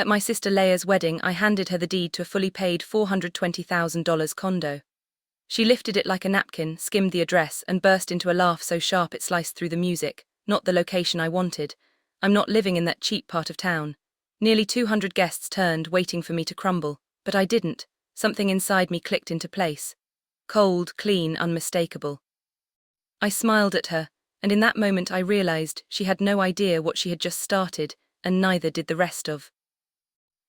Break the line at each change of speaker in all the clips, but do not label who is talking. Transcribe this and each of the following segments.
At my sister Leia's wedding, I handed her the deed to a fully paid $420,000 condo. She lifted it like a napkin, skimmed the address, and burst into a laugh so sharp it sliced through the music. Not the location I wanted. I'm not living in that cheap part of town. Nearly 200 guests turned, waiting for me to crumble, but I didn't. Something inside me clicked into place. Cold, clean, unmistakable. I smiled at her, and in that moment I realized she had no idea what she had just started, and neither did the rest of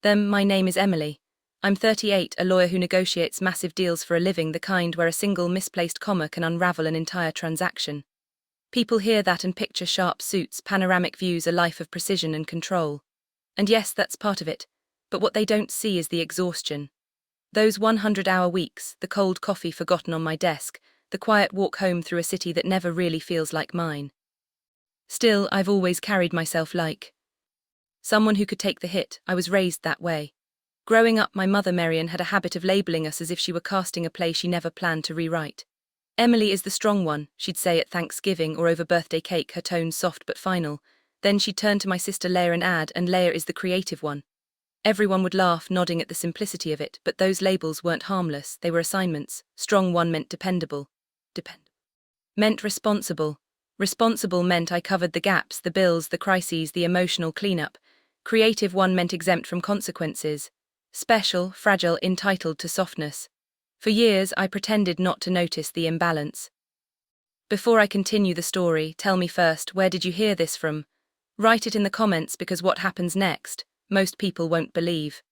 them. My name is Emily. I'm 38, a lawyer who negotiates massive deals for a living, the kind where a single misplaced comma can unravel an entire transaction. People hear that and picture sharp suits, panoramic views, a life of precision and control. And yes, that's part of it, but what they don't see is the exhaustion. Those 100-hour weeks, the cold coffee forgotten on my desk, the quiet walk home through a city that never really feels like mine. Still, I've always carried myself like someone who could take the hit. I was raised that way. Growing up, my mother Marian had a habit of labeling us as if she were casting a play she never planned to rewrite. Emily is the strong one, she'd say at Thanksgiving or over birthday cake, her tone soft but final. Then she'd turn to my sister Leia and add, and Leia is the creative one. Everyone would laugh, nodding at the simplicity of it, but those labels weren't harmless, they were assignments. Strong one meant dependable. Meant responsible. Responsible meant I covered the gaps, the bills, the crises, the emotional cleanup. Creative one meant exempt from consequences. Special, fragile, entitled to softness. For years, I pretended not to notice the imbalance. Before I continue the story, tell me first, where did you hear this from? Write it in the comments, because what happens next, most people won't believe.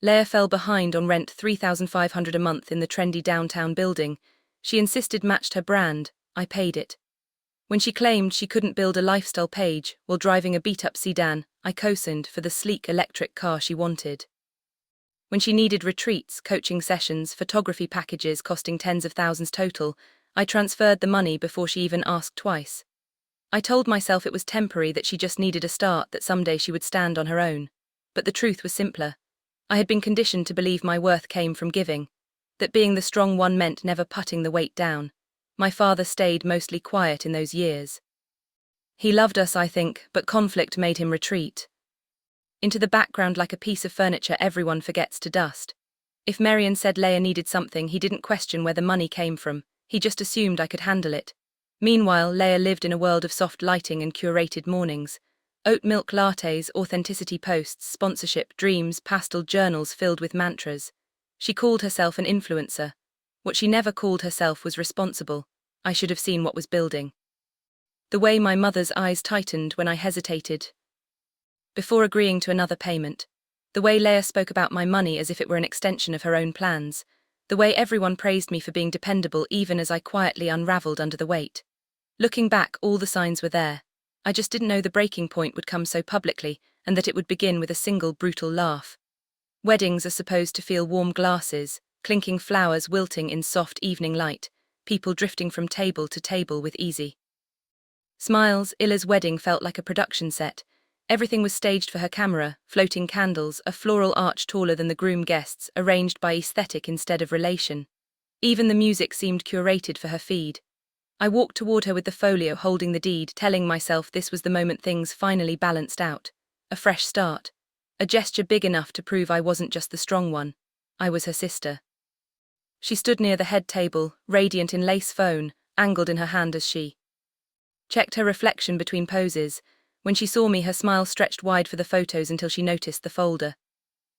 Leia fell behind on rent, $3,500 a month in the trendy downtown building. She insisted matched her brand. I paid it. When she claimed she couldn't build a lifestyle page while driving a beat-up sedan, I co-signed for the sleek electric car she wanted. When she needed retreats, coaching sessions, photography packages costing tens of thousands total, I transferred the money before she even asked twice. I told myself it was temporary, that she just needed a start, that someday she would stand on her own. But the truth was simpler. I had been conditioned to believe my worth came from giving, that being the strong one meant never putting the weight down. My father stayed mostly quiet in those years. He loved us, I think, but conflict made him retreat into the background like a piece of furniture everyone forgets to dust. If Marian said Leia needed something, he didn't question where the money came from, he just assumed I could handle it. Meanwhile, Leia lived in a world of soft lighting and curated mornings. Oat milk lattes, authenticity posts, sponsorship, dreams, pastel journals filled with mantras. She called herself an influencer. What she never called herself was responsible. I should have seen what was building. The way my mother's eyes tightened when I hesitated before agreeing to another payment. The way Leia spoke about my money as if it were an extension of her own plans. The way everyone praised me for being dependable even as I quietly unraveled under the weight. Looking back, all the signs were there. I just didn't know the breaking point would come so publicly, and that it would begin with a single brutal laugh. Weddings are supposed to feel warm glasses, clinking flowers wilting in soft evening light, people drifting from table to table with easy smiles. Illa's wedding felt like a production set. Everything was staged for her camera, floating candles, a floral arch taller than the groom guests, arranged by aesthetic instead of relation. Even the music seemed curated for her feed. I walked toward her with the folio, holding the deed, telling myself this was the moment things finally balanced out. A fresh start. A gesture big enough to prove I wasn't just the strong one. I was her sister. She stood near the head table, radiant in lace phone, angled in her hand as she checked her reflection between poses. When she saw me, her smile stretched wide for the photos until she noticed the folder.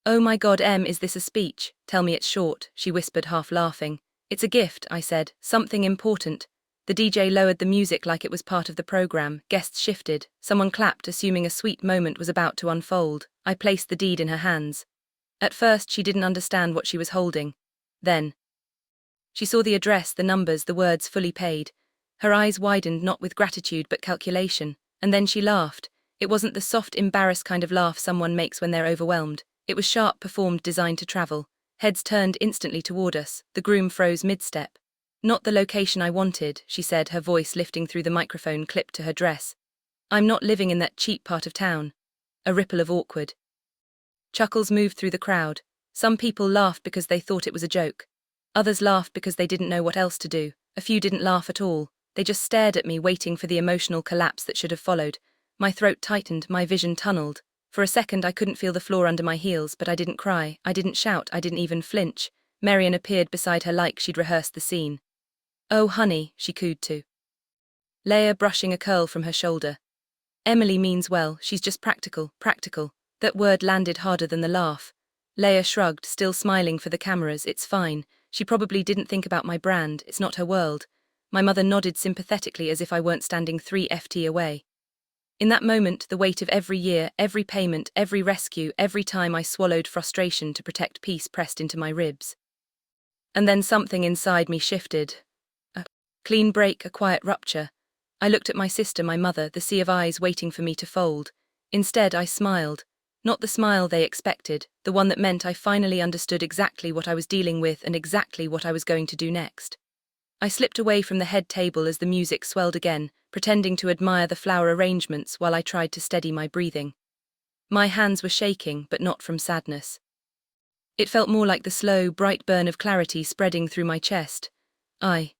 "Oh my God, Em, is this a speech? Tell me it's short," she whispered, half laughing. "It's a gift," I said, "something important." The DJ lowered the music like it was part of the program. Guests shifted. Someone clapped, assuming a sweet moment was about to unfold. I placed the deed in her hands. At first, she didn't understand what she was holding. Then she saw the address, the numbers, the words "fully paid." Her eyes widened, not with gratitude but calculation. And then she laughed. It wasn't the soft, embarrassed kind of laugh someone makes when they're overwhelmed. It was sharp, performed, designed to travel. Heads turned instantly toward us. The groom froze mid-step. "Not the location I wanted," she said, her voice lifting through the microphone clipped to her dress. "I'm not living in that cheap part of town." A ripple of awkward chuckles moved through the crowd. Some people laughed because they thought it was a joke. Others laughed because they didn't know what else to do. A few didn't laugh at all. They just stared at me, waiting for the emotional collapse that should have followed. My throat tightened, my vision tunneled. For a second I couldn't feel the floor under my heels, but I didn't cry, I didn't shout, I didn't even flinch. Marian appeared beside her like she'd rehearsed the scene. "Oh, honey," she cooed to Leia, brushing a curl from her shoulder. "Emily means well, she's just practical." That word landed harder than the laugh. Leia shrugged, still smiling for the cameras. "It's fine. She probably didn't think about my brand, it's not her world." My mother nodded sympathetically as if I weren't standing 3 FT away. In that moment, the weight of every year, every payment, every rescue, every time I swallowed frustration to protect peace pressed into my ribs. And then something inside me shifted. A clean break, a quiet rupture. I looked at my sister, my mother, the sea of eyes waiting for me to fold. Instead, I smiled. Not the smile they expected, the one that meant I finally understood exactly what I was dealing with and exactly what I was going to do next. I slipped away from the head table as the music swelled again, pretending to admire the flower arrangements while I tried to steady my breathing. My hands were shaking, but not from sadness. It felt more like the slow, bright burn of clarity spreading through my chest. I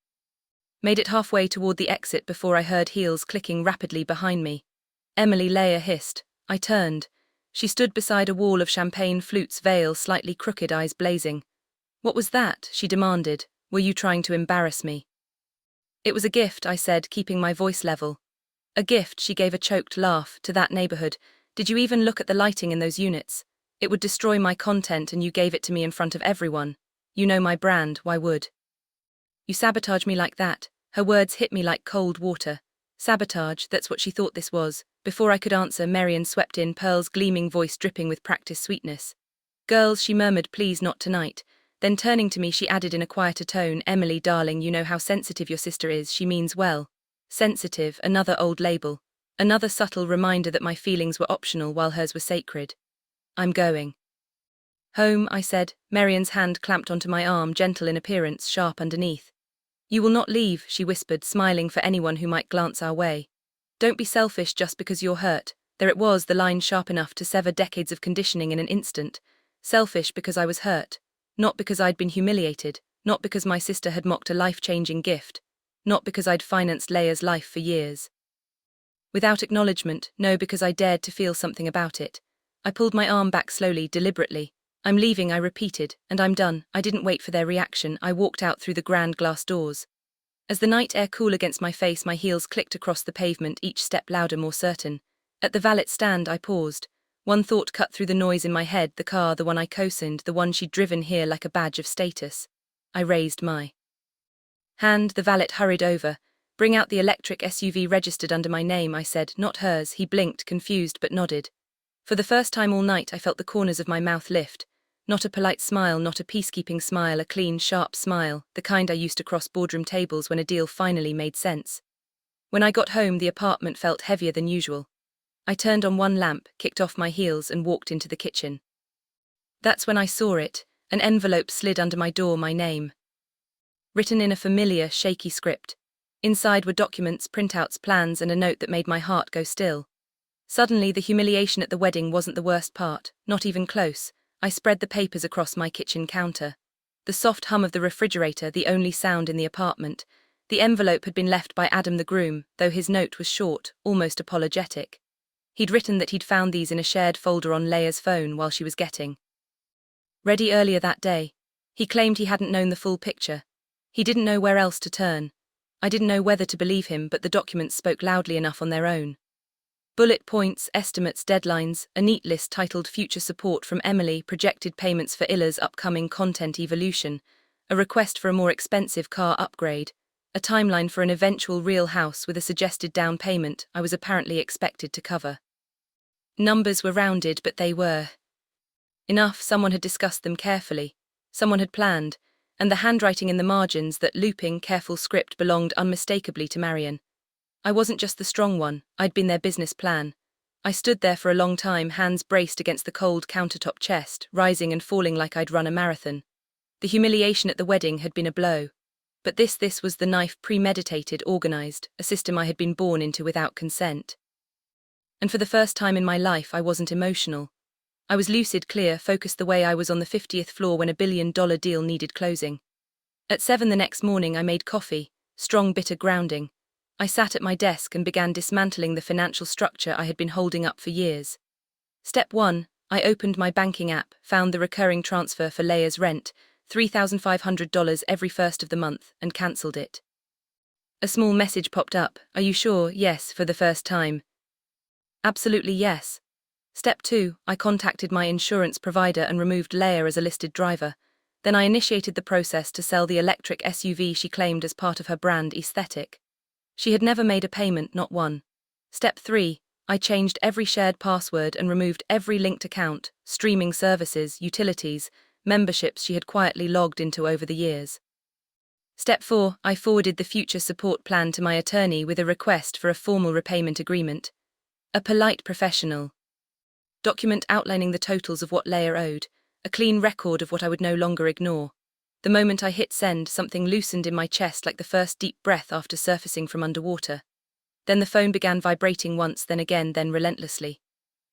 made it halfway toward the exit before I heard heels clicking rapidly behind me. "Emily," Leia hissed. I turned. She stood beside a wall of champagne flutes, veil slightly crooked, eyes blazing. "What was that?" she demanded. "Were you trying to embarrass me?" "It was a gift," I said, keeping my voice level. "A gift," she gave a choked laugh, "to that neighborhood. Did you even look at the lighting in those units? It would destroy my content and you gave it to me in front of everyone. You know my brand, why would you sabotage me like that?" Her words hit me like cold water. Sabotage, that's what she thought this was. Before I could answer, Marian swept in, Pearl's gleaming voice dripping with practiced sweetness. "Girls," she murmured, "please not tonight." Then turning to me, she added in a quieter tone, "Emily, darling, you know how sensitive your sister is. She means well." Sensitive, another old label. Another subtle reminder that my feelings were optional while hers were sacred. "I'm going home," I said. Marian's hand clamped onto my arm, gentle in appearance, sharp underneath. "You will not leave," she whispered, smiling for anyone who might glance our way. "Don't be selfish just because you're hurt." There it was, the line sharp enough to sever decades of conditioning in an instant. Selfish because I was hurt. Not because I'd been humiliated. Not because my sister had mocked a life-changing gift. Not because I'd financed Leia's life for years. Without acknowledgement, no, because I dared to feel something about it. I pulled my arm back slowly, deliberately. "I'm leaving," I repeated, "and I'm done." I didn't wait for their reaction. I walked out through the grand glass doors. As the night air cooled against my face, my heels clicked across the pavement, each step louder, more certain. At the valet stand, I paused. One thought cut through the noise in my head: the car, the one I co-signed, the one she'd driven here like a badge of status. I raised my hand. The valet hurried over. "Bring out the electric SUV registered under my name," I said. "Not hers." He blinked, confused, but nodded. For the first time all night, I felt the corners of my mouth lift. Not a polite smile, not a peacekeeping smile, a clean, sharp smile, the kind I used to cross boardroom tables when a deal finally made sense. When I got home, the apartment felt heavier than usual. I turned on one lamp, kicked off my heels, and walked into the kitchen. That's when I saw it. An envelope slid under my door, my name written in a familiar, shaky script. Inside were documents, printouts, plans, and a note that made my heart go still. Suddenly, the humiliation at the wedding wasn't the worst part, not even close. I spread the papers across my kitchen counter. The soft hum of the refrigerator, the only sound in the apartment. The envelope had been left by Adam the groom, though his note was short, almost apologetic. He'd written that he'd found these in a shared folder on Leia's phone while she was getting ready earlier that day. He claimed he hadn't known the full picture. He didn't know where else to turn. I didn't know whether to believe him, but the documents spoke loudly enough on their own. Bullet points, estimates, deadlines, a neat list titled "Future Support from Emily," projected payments for Illa's upcoming content evolution, a request for a more expensive car upgrade, a timeline for an eventual real house with a suggested down payment I was apparently expected to cover. Numbers were rounded, but they were enough. Someone had discussed them carefully. Someone had planned, and the handwriting in the margins, that looping, careful script, belonged unmistakably to Marian. I wasn't just the strong one, I'd been their business plan. I stood there for a long time, hands braced against the cold countertop chest, rising and falling like I'd run a marathon. The humiliation at the wedding had been a blow. But this was the knife, premeditated, organized, a system I had been born into without consent. And for the first time in my life, I wasn't emotional. I was lucid, clear, focused, the way I was on the 50th floor when a $1 billion deal needed closing. At 7 the next morning, I made coffee, strong, bitter, grounding. I sat at my desk and began dismantling the financial structure I had been holding up for years. Step 1. I opened my banking app, found the recurring transfer for Leia's rent, $3,500 every first of the month, and cancelled it. A small message popped up. Are you sure? Yes, for the first time. Absolutely yes. Step 2. I contacted my insurance provider and removed Leia as a listed driver. Then I initiated the process to sell the electric SUV she claimed as part of her brand aesthetic. She had never made a payment, not one. Step 3. I changed every shared password and removed every linked account, streaming services, utilities, memberships she had quietly logged into over the years. Step 4. I forwarded the future support plan to my attorney with a request for a formal repayment agreement. A polite professional document outlining the totals of what Leia owed, a clean record of what I would no longer ignore. The moment I hit send, something loosened in my chest like the first deep breath after surfacing from underwater. Then the phone began vibrating once, then again, then relentlessly.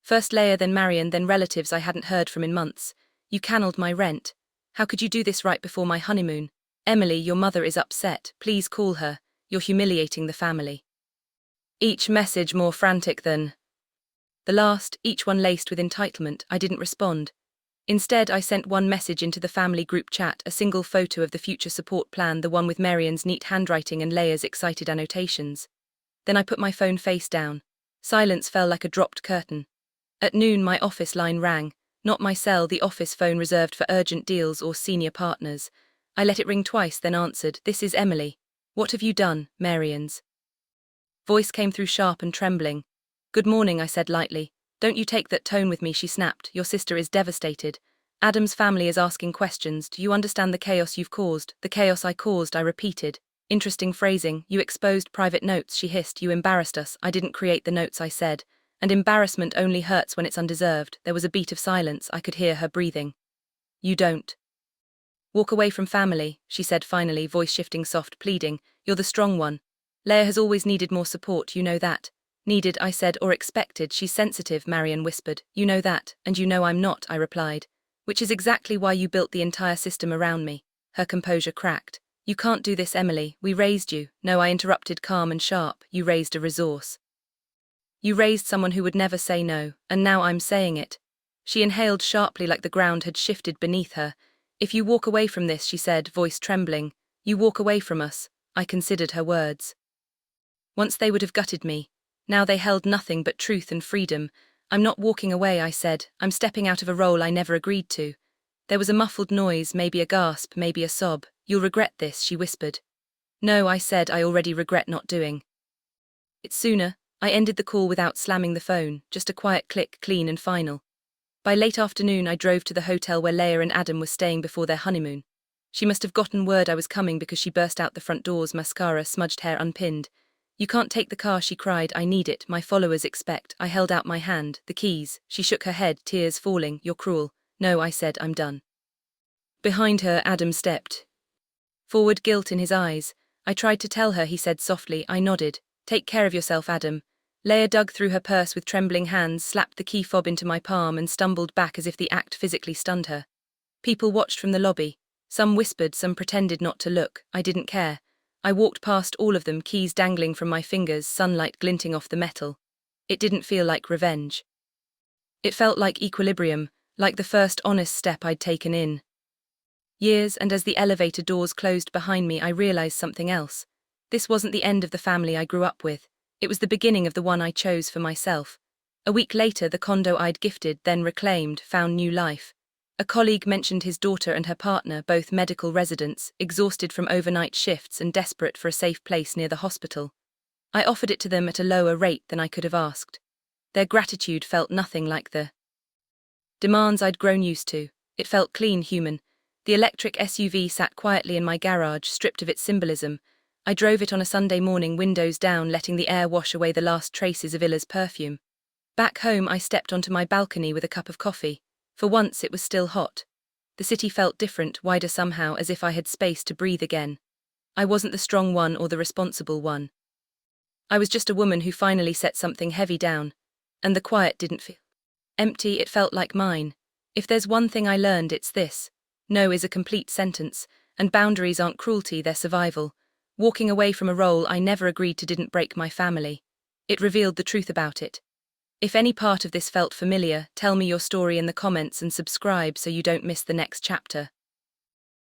First Leia, then Marion, then relatives I hadn't heard from in months. You cancelled my rent. How could you do this right before my honeymoon? Emily, your mother is upset. Please call her. You're humiliating the family. Each message more frantic than the last, each one laced with entitlement. I didn't respond. Instead, I sent one message into the family group chat, a single photo of the future support plan, the one with Marion's neat handwriting and Leia's excited annotations. Then I put my phone face down. Silence fell like a dropped curtain. At noon, my office line rang. Not my cell, the office phone reserved for urgent deals or senior partners. I let it ring twice, then answered. This is Emily. What have you done, Marion's voice came through sharp and trembling. Good morning, I said lightly. Don't you take that tone with me, she snapped. Your sister is devastated. Adam's family is asking questions. Do you understand the chaos you've caused? The chaos I caused, I repeated. Interesting phrasing. You exposed private notes, she hissed. You embarrassed us. I didn't create the notes, I said. And embarrassment only hurts when it's undeserved. There was a beat of silence. I could hear her breathing. You don't walk away from family, she said finally, voice shifting soft, pleading. You're the strong one. Leia has always needed more support, you know that. Needed, I said, or expected. She's sensitive, Marion whispered. You know that, and you know I'm not, I replied. Which is exactly why you built the entire system around me. Her composure cracked. You can't do this, Emily. We raised you. No, I interrupted, calm and sharp. You raised a resource. You raised someone who would never say no, and now I'm saying it. She inhaled sharply like the ground had shifted beneath her. If you walk away from this, she said, voice trembling. You walk away from us. I considered her words. Once they would have gutted me. Now they held nothing but truth and freedom. I'm not walking away, I said. I'm stepping out of a role I never agreed to. There was a muffled noise, maybe a gasp, maybe a sob. You'll regret this, she whispered. No, I said, I already regret not doing it sooner. I ended the call without slamming the phone, just a quiet click, clean and final. By late afternoon, I drove to the hotel where Leia and Adam were staying before their honeymoon. She must have gotten word I was coming because she burst out the front doors, mascara, smudged hair unpinned. You can't take the car, she cried. I need it. My followers expect. I held out my hand. The keys. She shook her head, tears falling. You're cruel. No, I said, I'm done. Behind her, Adam stepped forward, guilt in his eyes. I tried to tell her, he said softly. I nodded. Take care of yourself, Adam. Leia dug through her purse with trembling hands, slapped the key fob into my palm and stumbled back as if the act physically stunned her. People watched from the lobby. Some whispered, some pretended not to look. I didn't care. I walked past all of them, keys dangling from my fingers, sunlight glinting off the metal. It didn't feel like revenge. It felt like equilibrium, like the first honest step I'd taken in years, and as the elevator doors closed behind me, I realized something else. This wasn't the end of the family I grew up with. It was the beginning of the one I chose for myself. A week later, the condo I'd gifted, then reclaimed, found new life. A colleague mentioned his daughter and her partner, both medical residents, exhausted from overnight shifts and desperate for a safe place near the hospital. I offered it to them at a lower rate than I could have asked. Their gratitude felt nothing like the demands I'd grown used to. It felt clean, human. The electric SUV sat quietly in my garage, stripped of its symbolism. I drove it on a Sunday morning, windows down, letting the air wash away the last traces of Illa's perfume. Back home, I stepped onto my balcony with a cup of coffee. For once, it was still hot. The city felt different, wider somehow, as if I had space to breathe again. I wasn't the strong one or the responsible one. I was just a woman who finally set something heavy down. And the quiet didn't feel empty, it felt like mine. If there's one thing I learned, it's this. No is a complete sentence, and boundaries aren't cruelty, they're survival. Walking away from a role I never agreed to didn't break my family. It revealed the truth about it. If any part of this felt familiar, tell me your story in the comments and subscribe so you don't miss the next chapter.